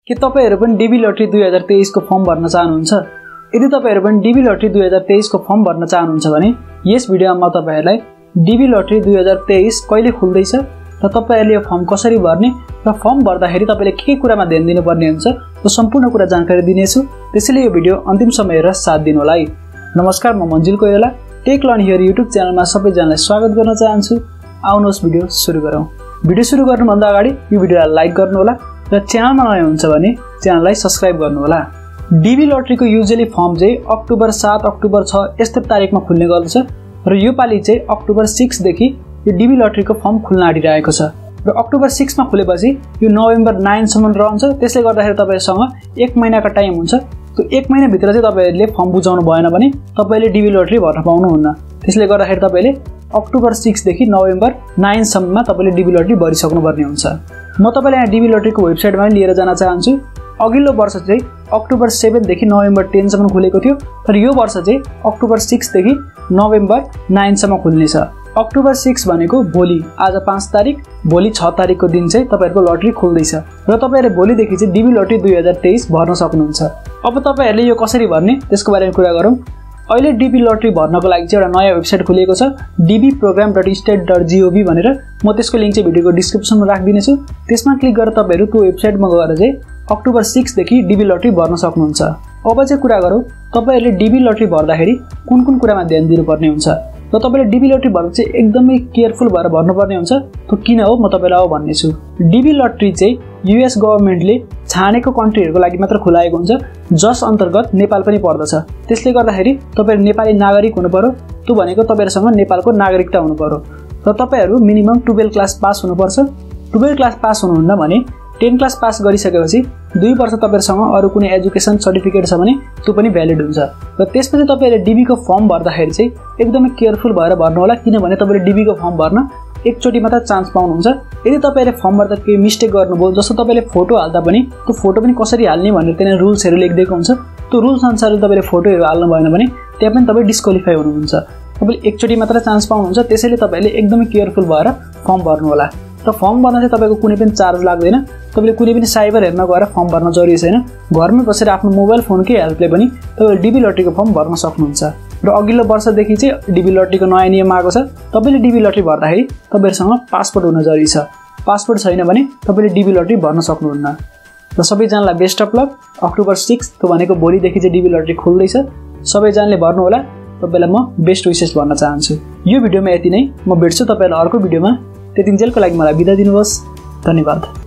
के तपाईहरु पनि डीबी लटरी 2023 को फर्म भर्न चाहनुहुन्छ? यदि तपाईहरु पनि डीबी लटरी 2023 को फर्म भर्न चाहनुहुन्छ भने यस भिडियोमा म तपाईहरुलाई डीबी लटरी 2023 कहिले खुल्दैछ र तपाईहरुले यो फर्म कसरी भर्ने र फर्म भर्दाखेरि तपाईले के कुरामा ध्यान दिनुपर्ने हुन्छ त्यो सम्पूर्ण कुरा जानकारी दिनेछु। त्यसैले यो भिडियो अन्तिम समय हेरेर साथ दिनु होला है। नमस्कार, म Manjil Koirala tech learn here YouTube च्यानलमा सबैजनालाई स्वागत गर्न चाहन्छु। आउनुहोस् भिडियो सुरु गरौँ। भिडियो सुरु गर्नुभन्दा अगाडि यो भिडियोलाई लाइक गर्नु होला र च्यानलमा नयाँ हुन्छ भने च्यानललाई सब्स्क्राइब गर्नु होला। डीबी लटरीको युजुअली फर्म चाहिँ अक्टोबर 7 अक्टोबर 6 यस्तो तारिखमा खुल्ने गर्दछ र यो पाली चाहिँ अक्टोबर 6 देखि यो डीबी लटरीको फर्म खुल्न आँटिरहेको छ र अक्टोबर 6 मा खुलेपछि यो नोभेम्बर 9 सम्म रहन्छ। त्यसले गर्दाखेरि तपाईसँग 1 महिनाको टाइम हुन्छ। त्यो 1 महिना भित्र चाहिँ तपाईहरुले फर्म बुझाउनु भएन भने तपाईले डीबी लटरी भर्न पाउनुहुन्न। त्यसले गर्दाखेरि तपाईले अक्टोबर 6 देखि नोभेम्बर 9 सम्ममा तपाईले डीबी लटरी भरिसक्नु पर्ने हुन्छ। म तपाईलाई यहाँ डीबी लटरीको वेबसाइटमा लिएर जान चाहन्छु। अघिल्लो वर्ष चाहिँ अक्टोबर 7 देखि नोभेम्बर 10 सम्म खुलेको थियो, तर यो वर्ष चाहिँ अक्टोबर 6 देखि नोभेम्बर 9 सम्म खुल्नेछ। अक्टोबर 6 भनेको भोलि, आज 5 तारिक, भोलि 6 तारिकको दिन चाहिँ तपाईहरुको लटरी खुल्दैछ र तपाईहरुले भोलि देखि चाहिँ डीबी लटरी 2023 भर्न सक्नुहुन्छ। अब तपाईहरुले यो कसरी भर्ने त्यसको बारेमा कुरा गरौँ। अहिले डीबी लटरी भर्नको लागि चाहिँ एउटा नयाँ वेबसाइट खुलेको छ, dbprogram.state.gov भनेर। म त्यसको लिंक चाहिँ भिडियोको डिस्क्रिप्सनमा राखिदिने छु। त्यसमा क्लिक गरेर तपाईहरु त्यो वेबसाइटमा गएर चाहिँ अक्टोबर 6 देखि डीबी लटरी भर्न सक्नुहुन्छ। अब चाहिँ कुरा गरौँ तपाईहरुले डीबी लटरी भर्दाखेरि कुन कुरामा ध्यान दिनुपर्ने हुन्छ र तपाईले डीबी लटरी भर्दा चाहिँ एकदमै केयरफुल भएर भर्नुपर्ने हुन्छ। त्यो किन हो म तपाईलाई अब भन्ने छु। डीबी लटरी चाहिँ यूएस गभर्नमेन्टले छानेको कन्ट्रीहरुको लागि मात्र खुलाएको हुन्छ, जस अन्तर्गत नेपाल पनि पर्दछ। त्यसले गर्दाखेरि तपाईहरु नेपाली नागरिक हुनुपर्यो। त्यो भनेको तपाईहरुसँग नेपालको नागरिकता हुनुपर्यो र तपाईहरु मिनिमम 12 क्लास पास हुनुपर्छ। 12 क्लास पास हुनुहुन्न भने 10 क्लास पास गरिसकेपछि 2 वर्ष तपाईहरुसँग अरु कुनै एजुकेसन सर्टिफिकेट छ भने त्यो पनि भ्यालिड हुन्छ। र त्यसपछि तपाईहरुले डीबी को फर्म भर्दाखेरि चाहिँ एकदमै केयरफुल भएर भर्नु होला, किनभने तपाईले डीबी को फर्म भर्न एकचोटी मात्र चान्स पाउनुहुन्छ। यदि तपाईले फर्म भर्दा केही मिस्टेक गर्नुभयो, जस्तो तपाईले फोटो हाल्दा पनि त्यो फोटो पनि कसरी हाल्ने भनेर त्यहाँ रुल्सहरु लेखिदिएको हुन्छ, त्यो रुल्स अनुसारले तपाईले फोटोहरु हाल्नु भएन भने त्यहाँ पनि तपाई डिस्क्वालिफाई हुनुहुन्छ। तपाईले एकचोटी मात्र चान्स पाउनुहुन्छ। त्यसैले तपाईले एकदमै केयरफुल भएर फर्म भर्नु होला। र फर्म भर्न चाहिँ तपाईको कुनै पनि चार्ज लाग्दैन। तपाईले कुनै पनि साइबर हेर्न गएर फर्म भर्न जरुरी छैन। घरमै बसेर आफ्नो मोबाइल फोनकै हेल्पले पनि तपाईले डीबी लटरीको फर्म भर्न सक्नुहुन्छ। र अघिल्लो वर्षदेखि चाहिँ डीबी लटरीको नयाँ नियम आएको छ। तपाईले डीबी लटरी भर्दाखेरि तपाईहरुसँग पासपोर्ट हुन जरुरी छ। पासपोर्ट छैन भने तपाईले डीबी लटरी भर्न सक्नुहुन्न। र सबैजनालाई बेस्ट अफ लक। अक्टोबर 6 त्यो भनेको भोलिदेखि चाहिँ डीबी लटरी खुल्दैछ। सबैजनाले भर्नु होला। तपाईलाई म बेस्ट विशेष भन्न चाहन्छु। यो भिडियोमा यति नै। म भेट्छु तपाईलाई अर्को भिडियोमा। त्यतिन्जेलको लागि मलाई बिदा दिनुहोस्। धन्यवाद।